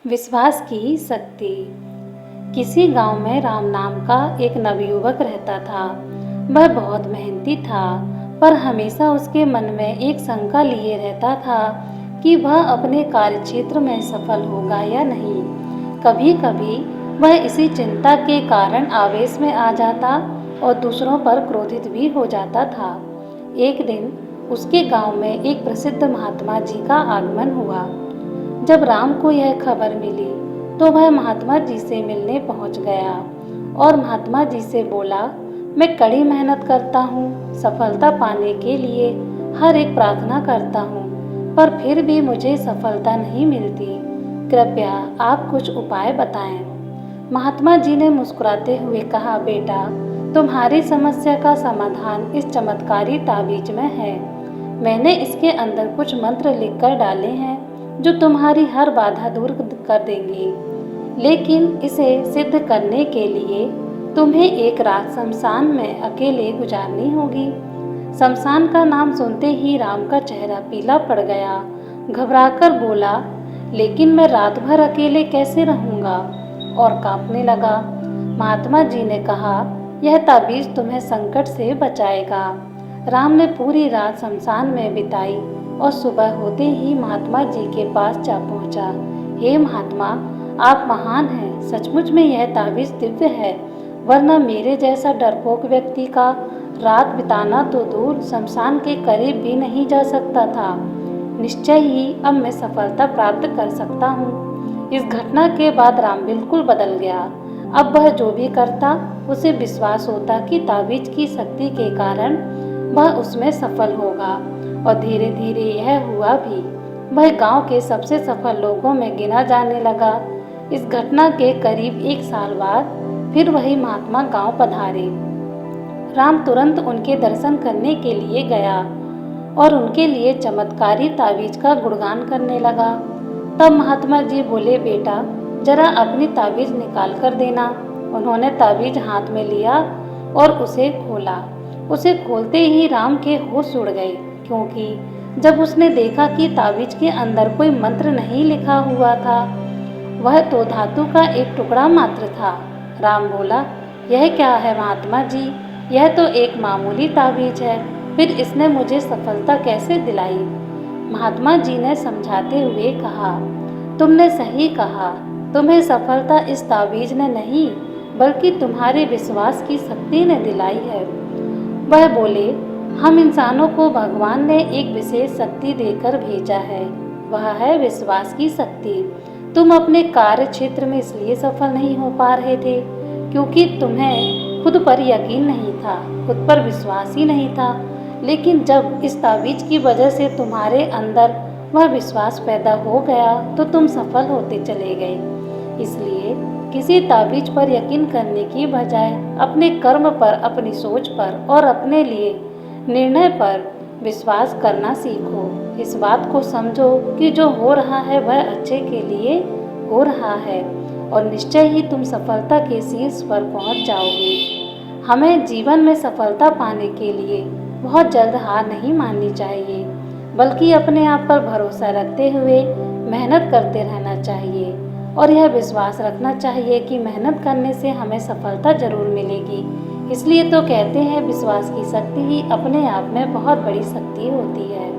विश्वास की शक्ति। किसी गांव में राम नाम का एक नवयुवक रहता था। वह बहुत मेहनती था, पर हमेशा उसके मन में एक शंका लिए रहता था कि वह अपने कार्यक्षेत्र में सफल होगा या नहीं। कभी कभी वह इसी चिंता के कारण आवेश में आ जाता और दूसरों पर क्रोधित भी हो जाता था। एक दिन उसके गांव में एक प्रसिद्ध महात्मा जी का आगमन हुआ। जब राम को यह खबर मिली तो वह महात्मा जी से मिलने पहुंच गया और महात्मा जी से बोला, मैं कड़ी मेहनत करता हूँ, सफलता पाने के लिए हर एक प्रार्थना करता हूँ, पर फिर भी मुझे सफलता नहीं मिलती। कृपया आप कुछ उपाय बताएं। महात्मा जी ने मुस्कुराते हुए कहा, बेटा, तुम्हारी समस्या का समाधान इस चमत्कारी ताबीज में है। मैंने इसके अंदर कुछ मंत्र लिखकर डाले हैं जो तुम्हारी हर बाधा दूर कर देंगे, लेकिन इसे सिद्ध करने के लिए तुम्हें एक रात शमशान में अकेले गुजारनी होगी। शमशान का नाम सुनते ही राम का चेहरा पीला पड़ गया। घबराकर बोला, लेकिन मैं रात भर अकेले कैसे रहूँगा, और कांपने लगा। महात्मा जी ने कहा, यह ताबीज तुम्हें संकट से बचाएगा। राम ने पूरी रात शमशान में बिताई और सुबह होते ही महात्मा जी के पास जा पहुंचा। हे महात्मा, आप महान हैं, सचमुच में यह ताबीज दिव्य है, वरना मेरे जैसा डरपोक व्यक्ति का रात बिताना तो दूर शमशान के करीब भी नहीं जा सकता था। निश्चय ही अब मैं सफलता प्राप्त कर सकता हूँ। इस घटना के बाद राम बिल्कुल बदल गया। अब वह जो भी करता उसे विश्वास होता कि ताबीज की शक्ति के कारण वह उसमें सफल होगा, और धीरे धीरे यह हुआ भी। वह गांव के सबसे सफल लोगों में गिना जाने लगा। इस घटना के करीब 1 साल बाद फिर वही महात्मा गांव पधारे। राम तुरंत उनके दर्शन करने के लिए गया और उनके लिए चमत्कारी ताबीज का गुणगान करने लगा। तब महात्मा जी बोले, बेटा, जरा अपनी ताबीज निकाल कर देना। उन्होंने ताबीज हाथ में लिया और उसे खोला। उसे खोलते ही राम के होश उड़ गए, क्योंकि जब उसने देखा कि ताबीज के अंदर कोई मंत्र नहीं लिखा हुआ था, वह तो धातु का एक टुकड़ा मात्र था। राम बोला, यह क्या है महात्मा जी, यह तो एक मामूली ताबीज है, फिर इसने मुझे सफलता कैसे दिलाई। महात्मा जी ने समझाते हुए कहा, तुमने सही कहा, तुम्हें सफलता इस ताबीज ने नहीं बल्कि तुम्हारे विश्वास की शक्ति ने दिलाई है। वह बोले, हम इंसानों को भगवान ने एक विशेष शक्ति देकर भेजा है, वह है विश्वास की शक्ति। तुम अपने कार्य क्षेत्र में इसलिए सफल नहीं हो पा रहे थे क्योंकि तुम्हें खुद पर यकीन नहीं था, खुद पर विश्वास ही नहीं था। लेकिन जब इस ताबीज की वजह से तुम्हारे अंदर वह विश्वास पैदा हो गया तो तुम सफल होते चले गए। इसलिए किसी ताबीज पर यकीन करने की बजाय अपने कर्म पर, अपनी सोच पर और अपने लिए निर्णय पर विश्वास करना सीखो। इस बात को समझो कि जो हो रहा है वह अच्छे के लिए हो रहा है, और निश्चय ही तुम सफलता के शीर्ष पर पहुंच जाओगे। हमें जीवन में सफलता पाने के लिए बहुत जल्द हार नहीं माननी चाहिए, बल्कि अपने आप पर भरोसा रखते हुए मेहनत करते रहना चाहिए, और यह विश्वास रखना चाहिए कि मेहनत करने से हमें सफलता जरूर मिलेगी। इसलिए तो कहते हैं, विश्वास की शक्ति ही अपने आप में बहुत बड़ी शक्ति होती है।